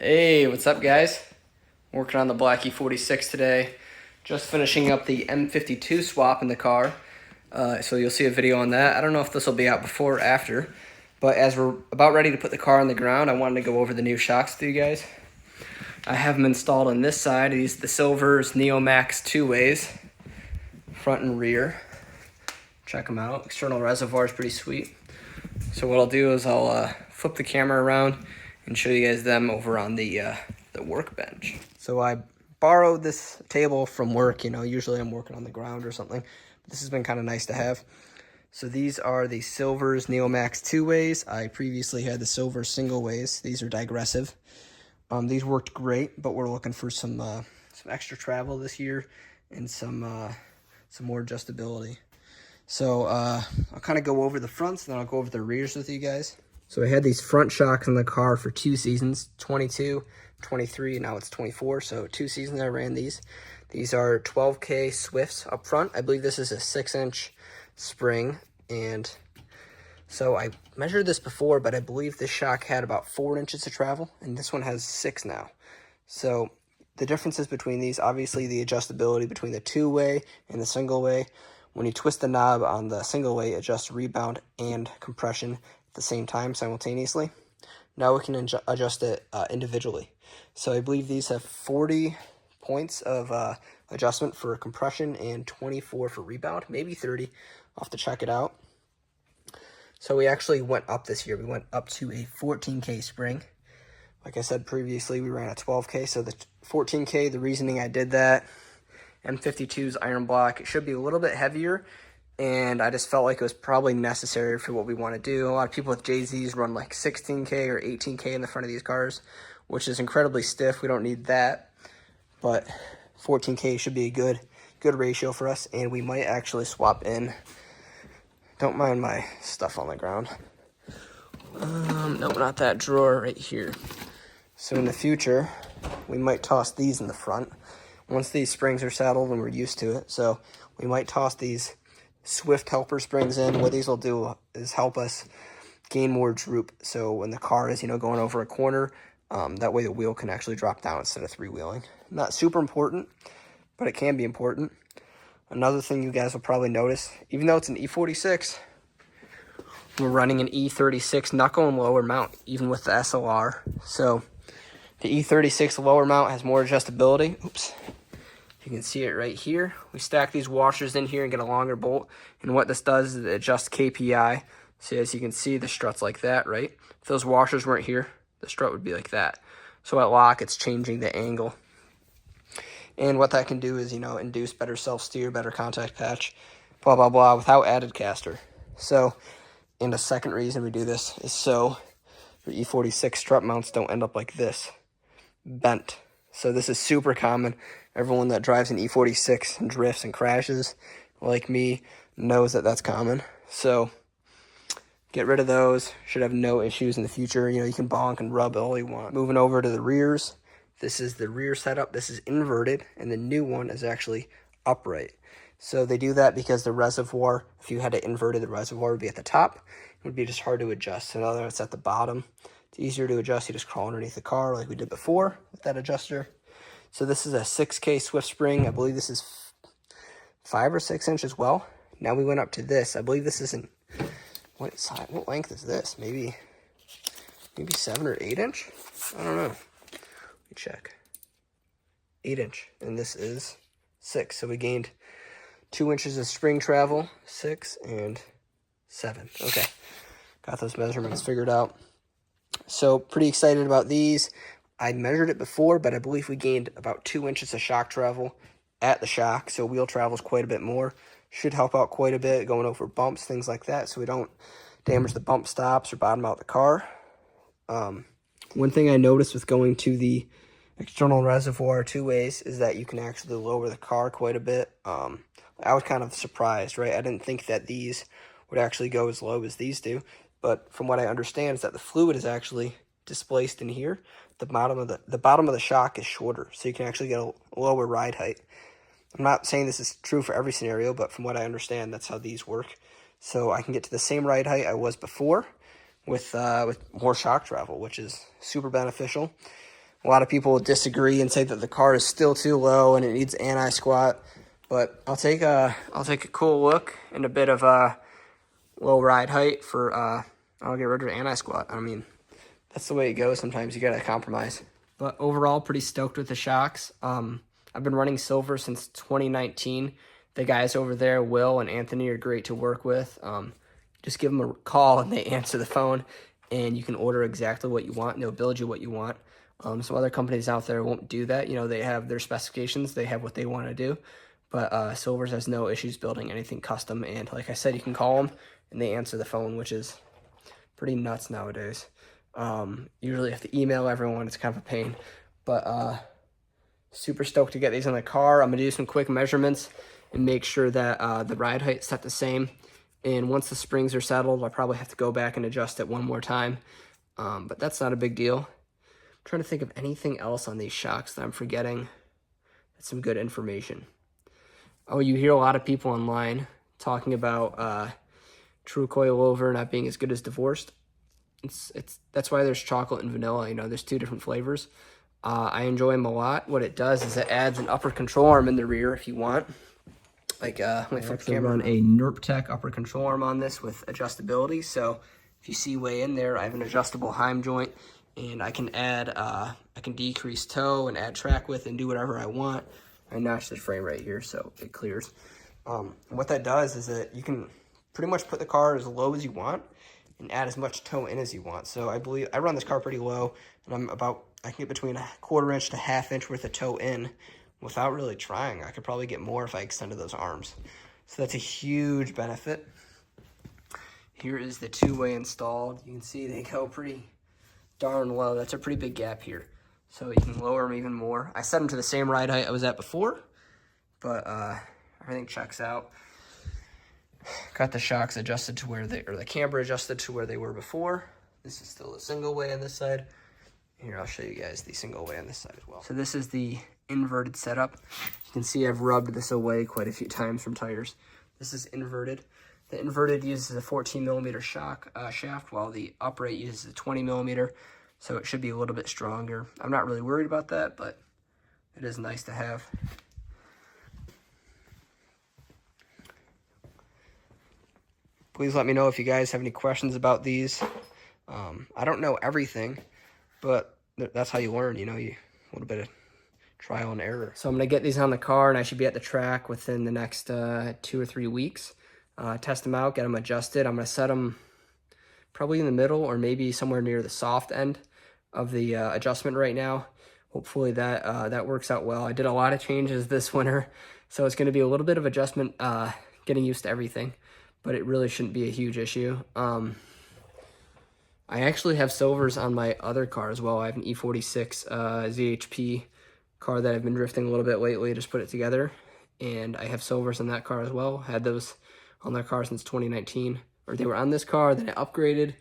Hey, what's up, guys? Working on the black E46 today. Just finishing up the M52 swap in the car. So you'll see a video on that. I don't know if this will be out before or after, but as we're about ready to put the car on the ground, I wanted to go over the new shocks with you guys. I have them installed on this side. These the Coilovers Neomax two-ways, front and rear. Check them out. External reservoir is pretty sweet. So what I'll do is I'll flip the camera around and show you guys them over on the workbench. So I borrowed this table from work. You know, usually I'm working on the ground or something. But this has been kind of nice to have. So these are the Coilovers Neomax two-ways. I previously had the Silver single-ways. These are digressive. These worked great, but we're looking for some extra travel this year and some more adjustability. So I'll kind of go over the fronts, and then I'll go over the rears with you guys. So I had these front shocks in the car for 2 seasons, 22, 23, and now it's 24. So 2 seasons I ran these. These are 12K Swifts up front. I believe this is a 6-inch spring. And so I measured this before, but I believe this shock had about 4 inches of travel, and this one has 6 now. So the differences between these, obviously the adjustability between the two-way and the single-way. When you twist the knob on the single way, it adjusts rebound and compression at the same time simultaneously. Now we can adjust it individually. So I believe these have 40 points of adjustment for compression and 24 for rebound, maybe 30. I'll have to check it out. So we actually went up this year. We went up to a 14K spring. Like I said previously, we ran a 12K. So the 14K, the reasoning I did that, M52's iron block, it should be a little bit heavier, and I just felt like it was probably necessary for what we want to do. A lot of people with JZs run like 16K or 18K in the front of these cars, which is incredibly stiff. We don't need that, but 14K should be a good ratio for us, and we might actually swap in. Don't mind my stuff on the ground. No, not that drawer right here. So in the future, we might toss these in the front once these springs are saddled and we're used to it. So we might toss these Swift helper springs in. What these will do is help us gain more droop. So when the car is, going over a corner, that way the wheel can actually drop down instead of three-wheeling. Not super important, but it can be important. Another thing you guys will probably notice, even though it's an E46, we're running an E36 knuckle and lower mount, even with the SLR. So the E36 lower mount has more adjustability. Oops. You can see it right here. We stack these washers in here and get a longer bolt. And what this does is it adjusts KPI. So as you can see, the strut's like that, right? If those washers weren't here, the strut would be like that. So at lock, it's changing the angle. And what that can do is, induce better self-steer, better contact patch, blah, blah, blah, without added caster. So, and a second reason we do this is so the E46 strut mounts don't end up like this, bent. So this is super common. Everyone that drives an E46 and drifts and crashes, like me, knows that that's common. So get rid of those. Should have no issues in the future. You can bonk and rub all you want. Moving over to the rears. This is the rear setup. This is inverted, and the new one is actually upright. So they do that because the reservoir, if you had it inverted, the reservoir would be at the top. It would be just hard to adjust. So now that it's at the bottom, it's easier to adjust. You just crawl underneath the car like we did before with that adjuster. So this is a 6K Swift spring. I believe this is 5 or 6 inches well. Now we went up to this. I believe this isn't, what length is this? Maybe 7 or 8 inch? I don't know. Let me check. 8 inch. And this is 6. So we gained 2 inches of spring travel, 6 and 7. Okay. Got those measurements figured out. So pretty excited about these. I measured it before, but I believe we gained about 2 inches of shock travel at the shock. So wheel travels quite a bit more. Should help out quite a bit going over bumps, things like that, so we don't damage the bump stops or bottom out the car. One thing I noticed with going to the external reservoir two-ways is that you can actually lower the car quite a bit. I was kind of surprised, right? I didn't think that these would actually go as low as these do. But from what I understand is that the fluid is actually displaced in here. The bottom of the shock is shorter, so you can actually get a lower ride height. I'm not saying this is true for every scenario, but from what I understand, that's how these work. So I can get to the same ride height I was before with more shock travel, which is super beneficial. A lot of people disagree and say that the car is still too low and it needs anti-squat. But I'll take a cool look and a bit of a low ride height for I'll get rid of anti-squat. I mean, that's the way it goes. Sometimes you gotta compromise. But overall, pretty stoked with the shocks. I've been running silver since 2019. The guys over there, Will and Anthony, are great to work with. Just give them a call and they answer the phone, and you can order exactly what you want, and they'll build you what you want. Some other companies out there won't do that. You know, they have their specifications. They have what they want to do. But Silvers has no issues building anything custom. And like I said, you can call them, and they answer the phone, which is pretty nuts nowadays. Usually you have to email everyone. It's kind of a pain. But super stoked to get these on the car. I'm going to do some quick measurements and make sure that the ride height set the same. And once the springs are settled, I'll probably have to go back and adjust it one more time. But that's not a big deal. I'm trying to think of anything else on these shocks that I'm forgetting. That's some good information. Oh, you hear a lot of people online talking about true coilover not being as good as divorced. That's why there's chocolate and vanilla. You know, there's two different flavors. I enjoy them a lot. What it does is it adds an upper control arm in the rear if you want. Like, let me flip the camera. Run a NERP upper control arm on this with adjustability. So if you see way in there, I have an adjustable Heim joint, and I can add, I can decrease toe and add track width and do whatever I want. I notched the frame right here, so it clears. What that does is that you can pretty much put the car as low as you want and add as much toe in as you want. So I believe I run this car pretty low, and I can get between a 1/4 inch to 1/2 inch worth of toe in without really trying. I could probably get more if I extended those arms. So that's a huge benefit. Here is the two-way installed. You can see they go pretty darn low. That's a pretty big gap here. So you can lower them even more. I set them to the same ride height I was at before, but everything checks out. Got the shocks adjusted to where the camber adjusted to where they were before. This is still a single way on this side. Here, I'll show you guys the single way on this side as well. So this is the inverted setup. You can see I've rubbed this away quite a few times from tires. This is inverted. The inverted uses a 14mm shock shaft, while the upright uses a 20mm, so it should be a little bit stronger. I'm not really worried about that, but it is nice to have. Please let me know if you guys have any questions about these. I don't know everything, but that's how you learn, you know, a little bit of trial and error. So I'm going to get these on the car, and I should be at the track within the next 2 or 3 weeks. Test them out, get them adjusted. I'm going to set them probably in the middle or maybe somewhere near the soft end of the adjustment right now. Hopefully that works out well. I did a lot of changes this winter, so it's going to be a little bit of adjustment, getting used to everything, but it really shouldn't be a huge issue. I actually have silvers on my other car as well. I have an E46 ZHP car that I've been drifting a little bit lately. Just put it together, and I have silvers on that car as well. Had those on that car since 2019, or they were on this car, then I upgraded,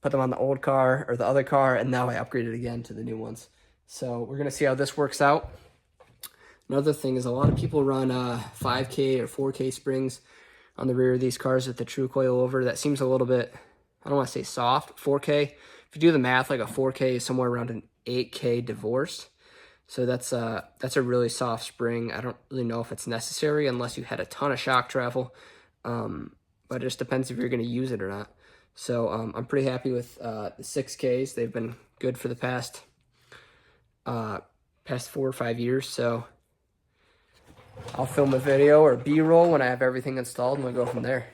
put them on the old car or the other car, and now I upgraded again to the new ones. So we're gonna see how this works out. Another thing is a lot of people run 5K or 4K springs on the rear of these cars with the true coilover. That seems a little bit, I don't want to say soft. 4K, if you do the math, like a 4K is somewhere around an 8K divorce. So that's a really soft spring. I don't really know if it's necessary unless you had a ton of shock travel. But it just depends if you're going to use it or not. So I'm pretty happy with the 6Ks. They've been good for the past 4 or 5 years. So I'll film a video or B-roll when I have everything installed, and we'll go from there.